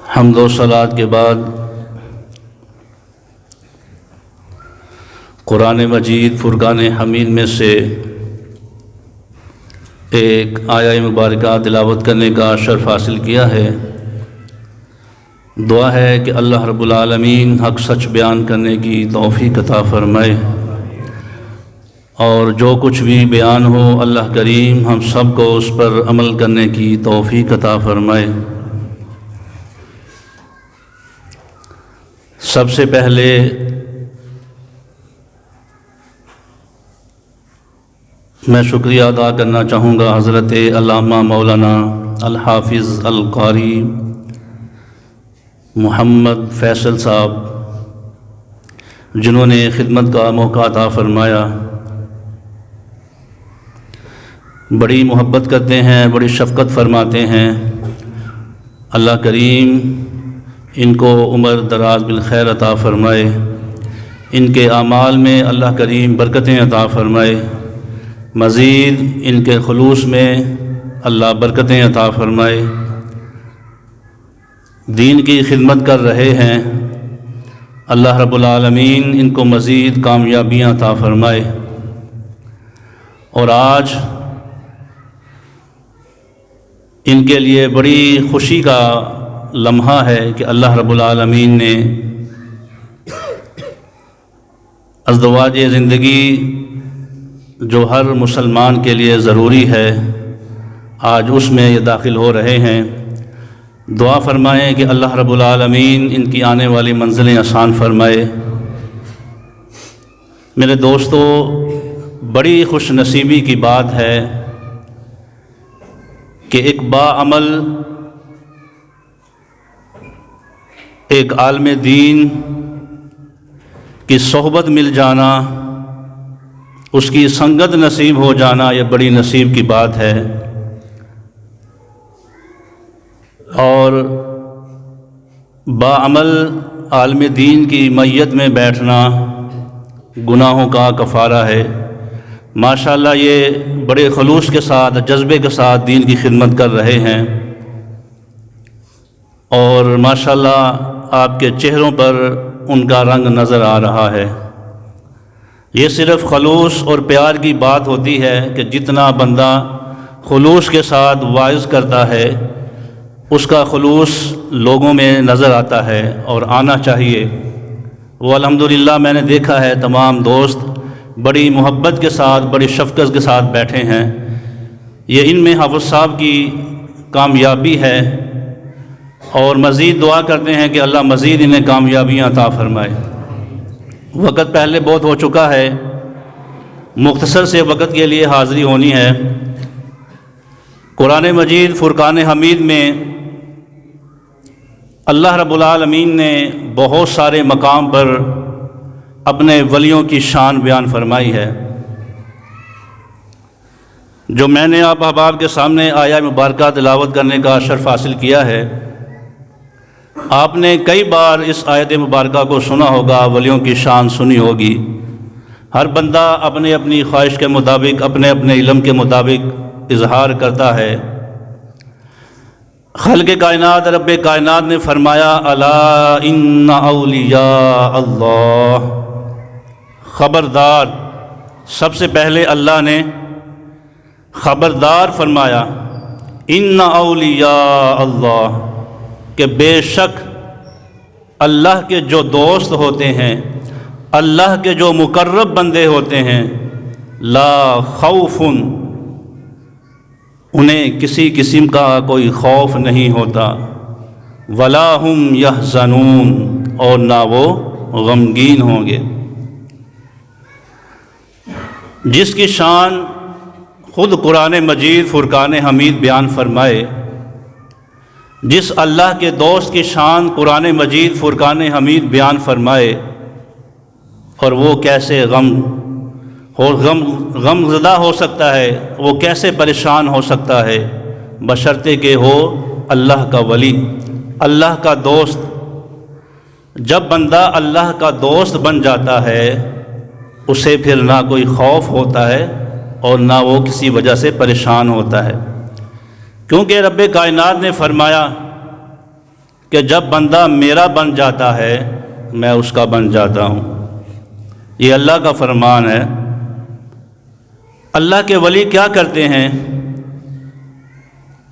حمد و صلات کے بعد قرآن مجید فرقان حمید میں سے ایک آیہ مبارکہ تلاوت کرنے کا شرف حاصل کیا ہے۔ دعا ہے کہ اللہ رب العالمین حق سچ بیان کرنے کی توفیق عطا فرمائے، اور جو کچھ بھی بیان ہو اللہ کریم ہم سب کو اس پر عمل کرنے کی توفیق عطا فرمائے۔ سب سے پہلے میں شکریہ ادا کرنا چاہوں گا حضرت علامہ مولانا الحافظ القاری محمد فیصل صاحب، جنہوں نے خدمت کا موقع عطا فرمایا۔ بڑی محبت کرتے ہیں، بڑی شفقت فرماتے ہیں۔ اللہ کریم ان کو عمر دراز بالخیر عطا فرمائے، ان کے اعمال میں اللہ کریم برکتیں عطا فرمائے، مزید ان کے خلوص میں اللہ برکتیں عطا فرمائے۔ دین کی خدمت کر رہے ہیں، اللہ رب العالمین ان کو مزید کامیابیاں عطا فرمائے۔ اور آج ان کے لیے بڑی خوشی کا لمحہ ہے کہ اللہ رب العالمین نے ازدواج زندگی جو ہر مسلمان کے لیے ضروری ہے، آج اس میں یہ داخل ہو رہے ہیں۔ دعا فرمائیں کہ اللہ رب العالمین ان کی آنے والی منزلیں آسان فرمائے۔ میرے دوستو، بڑی خوش نصیبی کی بات ہے کہ ایک باعمل، ایک عالم دین کی صحبت مل جانا، اس کی سنگت نصیب ہو جانا، یہ بڑی نصیب کی بات ہے۔ اور باعمل عالم دین کی میت میں بیٹھنا گناہوں کا کفارہ ہے۔ ماشاءاللہ یہ بڑے خلوص کے ساتھ، جذبے کے ساتھ دین کی خدمت کر رہے ہیں، اور ماشاءاللہ آپ کے چہروں پر ان کا رنگ نظر آ رہا ہے۔ یہ صرف خلوص اور پیار کی بات ہوتی ہے کہ جتنا بندہ خلوص کے ساتھ واعظ کرتا ہے، اس کا خلوص لوگوں میں نظر آتا ہے اور آنا چاہیے۔ وہ الحمدللہ میں نے دیکھا ہے تمام دوست بڑی محبت کے ساتھ، بڑی شفقت کے ساتھ بیٹھے ہیں۔ یہ ان میں حافظ صاحب کی کامیابی ہے، اور مزید دعا کرتے ہیں کہ اللہ مزید انہیں کامیابیاں عطا فرمائے۔ وقت پہلے بہت ہو چکا ہے، مختصر سے وقت کے لیے حاضری ہونی ہے۔ قرآن مجید فرقان حمید میں اللہ رب العالمین نے بہت سارے مقام پر اپنے ولیوں کی شان بیان فرمائی ہے۔ جو میں نے آپ احباب کے سامنے آیہ مبارکہ تلاوت کرنے کا شرف حاصل کیا ہے، آپ نے کئی بار اس آیت مبارکہ کو سنا ہوگا، ولیوں کی شان سنی ہوگی۔ ہر بندہ اپنی اپنی خواہش کے مطابق، اپنے اپنے علم کے مطابق اظہار کرتا ہے۔ خالق کائنات رب کائنات نے فرمایا، الا ان اولیاء اللہ، خبردار، سب سے پہلے اللہ نے خبردار فرمایا، ان اولیاء اللہ، کہ بے شک اللہ کے جو دوست ہوتے ہیں، اللہ کے جو مقرب بندے ہوتے ہیں، لا خوف، انہیں کسی قسم کا کوئی خوف نہیں ہوتا، ولا ہم یحزنون، اور نہ وہ غمگین ہوں گے۔ جس کی شان خود قرآن مجید فرقان حمید بیان فرمائے، جس اللہ کے دوست کی شان قرآن مجید فرقان حمید بیان فرمائے، اور وہ کیسے غم زدہ ہو سکتا ہے، وہ کیسے پریشان ہو سکتا ہے، بشرطے کہ ہو اللہ کا ولی، اللہ کا دوست۔ جب بندہ اللہ کا دوست بن جاتا ہے، اسے پھر نہ کوئی خوف ہوتا ہے اور نہ وہ کسی وجہ سے پریشان ہوتا ہے، کیونکہ رب کائنات نے فرمایا کہ جب بندہ میرا بن جاتا ہے میں اس کا بن جاتا ہوں۔ یہ اللہ کا فرمان ہے۔ اللہ کے ولی کیا کرتے ہیں؟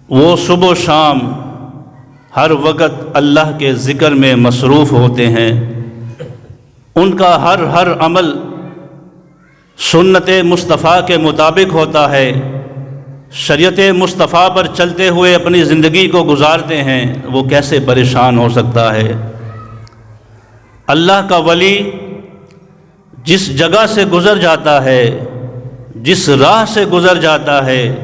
وہ صبح و شام ہر وقت اللہ کے ذکر میں مصروف ہوتے ہیں۔ ان کا ہر عمل سنت مصطفیٰ کے مطابق ہوتا ہے، شریعت مصطفیٰ پر چلتے ہوئے اپنی زندگی کو گزارتے ہیں۔ وہ کیسے پریشان ہو سکتا ہے؟ اللہ کا ولی جس جگہ سے گزر جاتا ہے، جس راہ سے گزر جاتا ہے،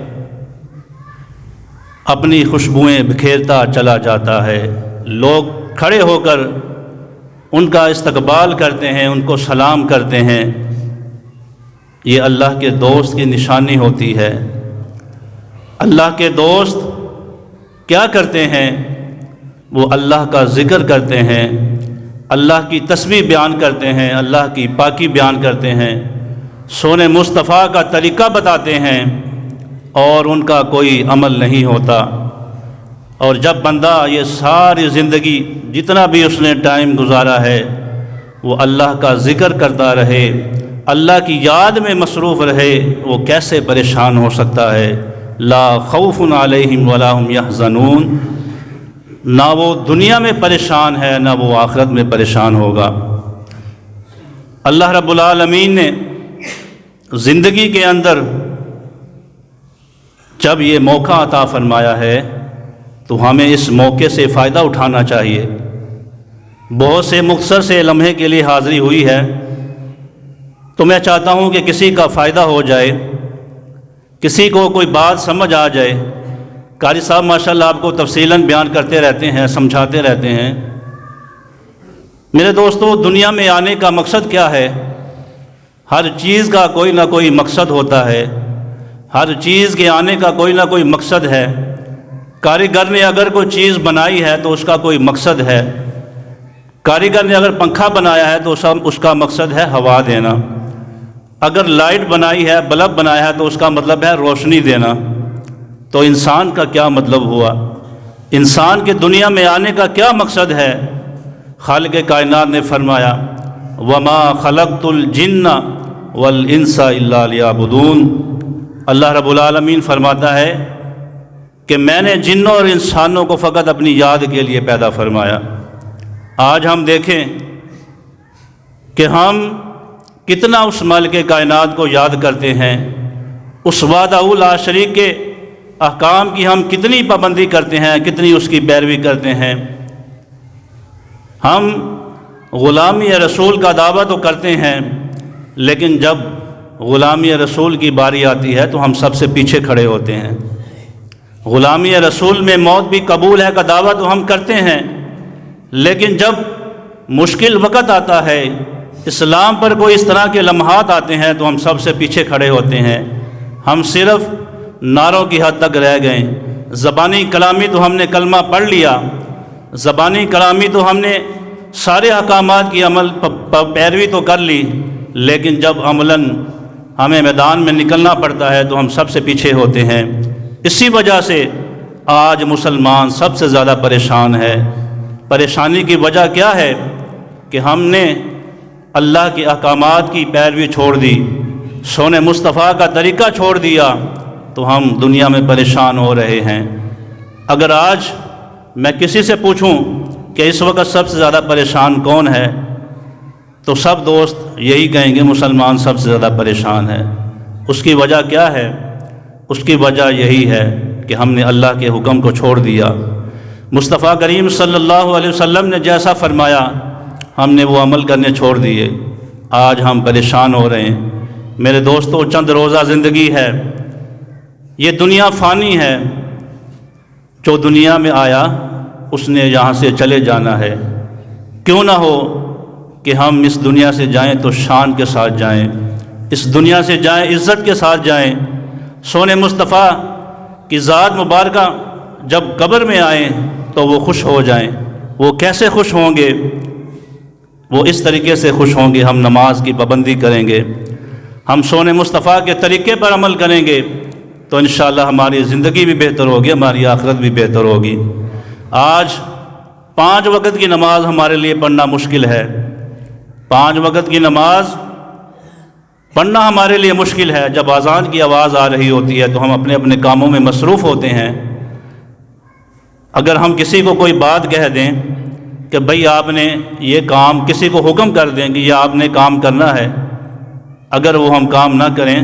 اپنی خوشبوئیں بکھیرتا چلا جاتا ہے۔ لوگ کھڑے ہو کر ان کا استقبال کرتے ہیں، ان کو سلام کرتے ہیں۔ یہ اللہ کے دوست کی نشانی ہوتی ہے۔ اللہ کے دوست کیا کرتے ہیں؟ وہ اللہ کا ذکر کرتے ہیں، اللہ کی تسبیح بیان کرتے ہیں، اللہ کی پاکی بیان کرتے ہیں، سونے مصطفیٰ کا طریقہ بتاتے ہیں، اور ان کا کوئی عمل نہیں ہوتا۔ اور جب بندہ یہ ساری زندگی جتنا بھی اس نے ٹائم گزارا ہے وہ اللہ کا ذکر کرتا رہے، اللہ کی یاد میں مصروف رہے، وہ کیسے پریشان ہو سکتا ہے؟ لا خوف علیہم ولا هم یحزنون، نہ وہ دنیا میں پریشان ہے نہ وہ آخرت میں پریشان ہوگا۔ اللہ رب العالمین نے زندگی کے اندر جب یہ موقع عطا فرمایا ہے تو ہمیں اس موقع سے فائدہ اٹھانا چاہیے۔ بہت سے مختصر سے لمحے کے لیے حاضری ہوئی ہے، تو میں چاہتا ہوں کہ کسی کا فائدہ ہو جائے، کسی کو کوئی بات سمجھ آ جائے۔ قاری صاحب ماشاءاللہ آپ کو تفصیلاً بیان کرتے رہتے ہیں، سمجھاتے رہتے ہیں۔ میرے دوستو، دنیا میں آنے کا مقصد کیا ہے؟ ہر چیز کا کوئی نہ کوئی مقصد ہوتا ہے، ہر چیز کے آنے کا کوئی نہ کوئی مقصد ہے۔ کاریگر نے اگر کوئی چیز بنائی ہے تو اس کا کوئی مقصد ہے۔ کاریگر نے اگر پنکھا بنایا ہے تو اس کا مقصد ہے ہوا دینا۔ اگر لائٹ بنائی ہے، بلب بنایا ہے تو اس کا مطلب ہے روشنی دینا۔ تو انسان کا کیا مطلب ہوا؟ انسان کے دنیا میں آنے کا کیا مقصد ہے؟ خالق کائنات نے فرمایا وما خلقت الجن والانس الا لیعبدون۔ اللہ رب العالمین فرماتا ہے کہ میں نے جنوں اور انسانوں کو فقط اپنی یاد کے لیے پیدا فرمایا۔ آج ہم دیکھیں کہ ہم کتنا اس مالک کائنات کو یاد کرتے ہیں، اس وحدہ لا شریک کے احکام کی ہم کتنی پابندی کرتے ہیں، کتنی اس کی پیروی کرتے ہیں۔ ہم غلامی رسول کا دعویٰ تو کرتے ہیں، لیکن جب غلامی رسول کی باری آتی ہے تو ہم سب سے پیچھے کھڑے ہوتے ہیں۔ غلامی رسول میں موت بھی قبول ہے کا دعویٰ تو ہم کرتے ہیں، لیکن جب مشکل وقت آتا ہے، اسلام پر کوئی اس طرح کے لمحات آتے ہیں تو ہم سب سے پیچھے کھڑے ہوتے ہیں۔ ہم صرف نعروں کی حد تک رہ گئے۔ زبانی کلامی تو ہم نے کلمہ پڑھ لیا، زبانی کلامی تو ہم نے سارے احکامات کی عمل پیروی تو کر لی، لیکن جب عملاً ہمیں میدان میں نکلنا پڑتا ہے تو ہم سب سے پیچھے ہوتے ہیں۔ اسی وجہ سے آج مسلمان سب سے زیادہ پریشان ہے۔ پریشانی کی وجہ کیا ہے؟ کہ ہم نے اللہ کے احکامات کی پیروی چھوڑ دی، سونے مصطفیٰ کا طریقہ چھوڑ دیا، تو ہم دنیا میں پریشان ہو رہے ہیں۔ اگر آج میں کسی سے پوچھوں کہ اس وقت سب سے زیادہ پریشان کون ہے، تو سب دوست یہی کہیں گے مسلمان سب سے زیادہ پریشان ہے۔ اس کی وجہ کیا ہے؟ اس کی وجہ یہی ہے کہ ہم نے اللہ کے حکم کو چھوڑ دیا۔ مصطفیٰ کریم صلی اللہ علیہ وسلم نے جیسا فرمایا ہم نے وہ عمل کرنے چھوڑ دیے۔ آج ہم پریشان ہو رہے ہیں۔ میرے دوستو، چند روزہ زندگی ہے، یہ دنیا فانی ہے۔ جو دنیا میں آیا اس نے یہاں سے چلے جانا ہے۔ کیوں نہ ہو کہ ہم اس دنیا سے جائیں تو شان کے ساتھ جائیں، اس دنیا سے جائیں عزت کے ساتھ جائیں۔ سونے مصطفیٰ کی ذات مبارکہ جب قبر میں آئیں تو وہ خوش ہو جائیں۔ وہ کیسے خوش ہوں گے؟ وہ اس طریقے سے خوش ہوں گے، ہم نماز کی پابندی کریں گے، ہم سونے مصطفیٰ کے طریقے پر عمل کریں گے، تو انشاءاللہ ہماری زندگی بھی بہتر ہوگی، ہماری آخرت بھی بہتر ہوگی۔ آج 5 وقت کی نماز ہمارے لیے پڑھنا مشکل ہے، 5 وقت کی نماز پڑھنا ہمارے لیے مشکل ہے۔ جب اذان کی آواز آ رہی ہوتی ہے تو ہم اپنے اپنے کاموں میں مصروف ہوتے ہیں۔ اگر ہم کسی کو کوئی بات کہہ دیں کہ بھئی آپ نے یہ کام، کسی کو حکم کر دیں کہ یہ آپ نے کام کرنا ہے، اگر وہ ہم کام نہ کریں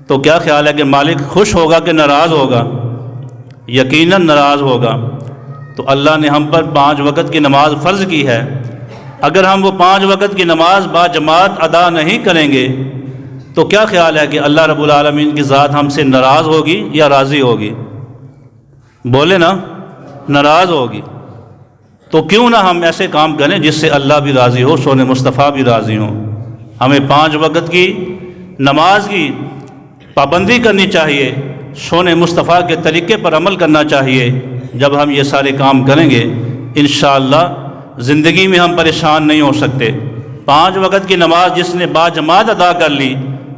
تو کیا خیال ہے کہ مالک خوش ہوگا کہ ناراض ہوگا؟ یقیناً ناراض ہوگا۔ تو اللہ نے ہم پر 5 وقت کی نماز فرض کی ہے، اگر ہم وہ 5 وقت کی نماز با جماعت ادا نہیں کریں گے تو کیا خیال ہے کہ اللہ رب العالمین کی ذات ہم سے ناراض ہوگی یا راضی ہوگی؟ بولے نا، ناراض ہوگی۔ تو کیوں نہ ہم ایسے کام کریں جس سے اللہ بھی راضی ہو، سونے مصطفیٰ بھی راضی ہوں۔ ہمیں 5 وقت کی نماز کی پابندی کرنی چاہیے، سونے مصطفیٰ کے طریقے پر عمل کرنا چاہیے۔ جب ہم یہ سارے کام کریں گے انشاءاللہ زندگی میں ہم پریشان نہیں ہو سکتے۔ 5 وقت کی نماز جس نے با جماعت ادا کر لی،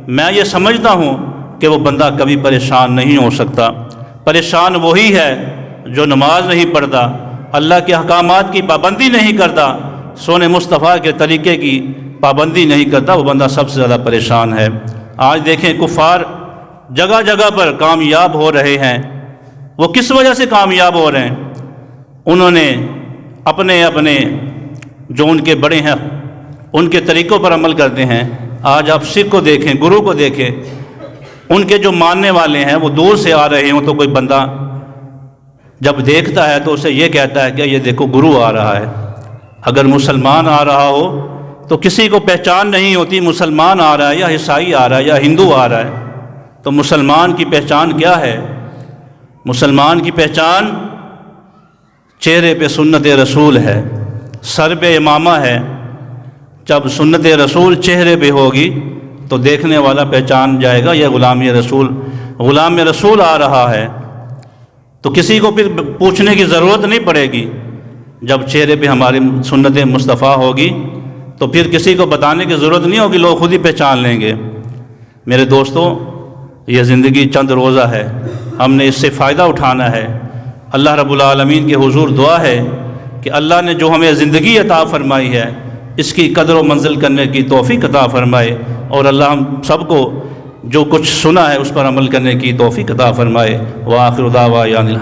میں یہ سمجھتا ہوں کہ وہ بندہ کبھی پریشان نہیں ہو سکتا۔ پریشان وہی ہے جو نماز نہیں پڑھتا، اللہ کے احکامات کی پابندی نہیں کرتا، سونے مصطفیٰ کے طریقے کی پابندی نہیں کرتا، وہ بندہ سب سے زیادہ پریشان ہے۔ آج دیکھیں کفار جگہ جگہ پر کامیاب ہو رہے ہیں۔ وہ کس وجہ سے کامیاب ہو رہے ہیں؟ انہوں نے اپنے اپنے جو ان کے بڑے ہیں ان کے طریقوں پر عمل کرتے ہیں۔ آج آپ سکھ کو دیکھیں، گرو کو دیکھیں، ان کے جو ماننے والے ہیں وہ دور سے آ رہے ہوں تو کوئی بندہ جب دیکھتا ہے تو اسے یہ کہتا ہے کہ یہ دیکھو گرو آ رہا ہے۔ اگر مسلمان آ رہا ہو تو کسی کو پہچان نہیں ہوتی مسلمان آ رہا ہے یا عیسائی آ رہا ہے یا ہندو آ رہا ہے۔ تو مسلمان کی پہچان کیا ہے؟ مسلمان کی پہچان چہرے پہ سنت رسول ہے، سر پہ امامہ ہے۔ جب سنت رسول چہرے پہ ہوگی تو دیکھنے والا پہچان جائے گا یہ غلام رسول آ رہا ہے۔ تو کسی کو پھر پوچھنے کی ضرورت نہیں پڑے گی۔ جب چہرے پہ ہماری سنت مصطفیٰ ہوگی تو پھر کسی کو بتانے کی ضرورت نہیں ہوگی، لوگ خود ہی پہچان لیں گے۔ میرے دوستو، یہ زندگی چند روزہ ہے، ہم نے اس سے فائدہ اٹھانا ہے۔ اللہ رب العالمین کے حضور دعا ہے کہ اللہ نے جو ہمیں زندگی عطا فرمائی ہے اس کی قدر و منزل کرنے کی توفیق عطا فرمائے، اور اللہ ہم سب کو جو کچھ سنا ہے اس پر عمل کرنے کی توفیق عطا فرمائے۔ وآخر دعوانا الحمد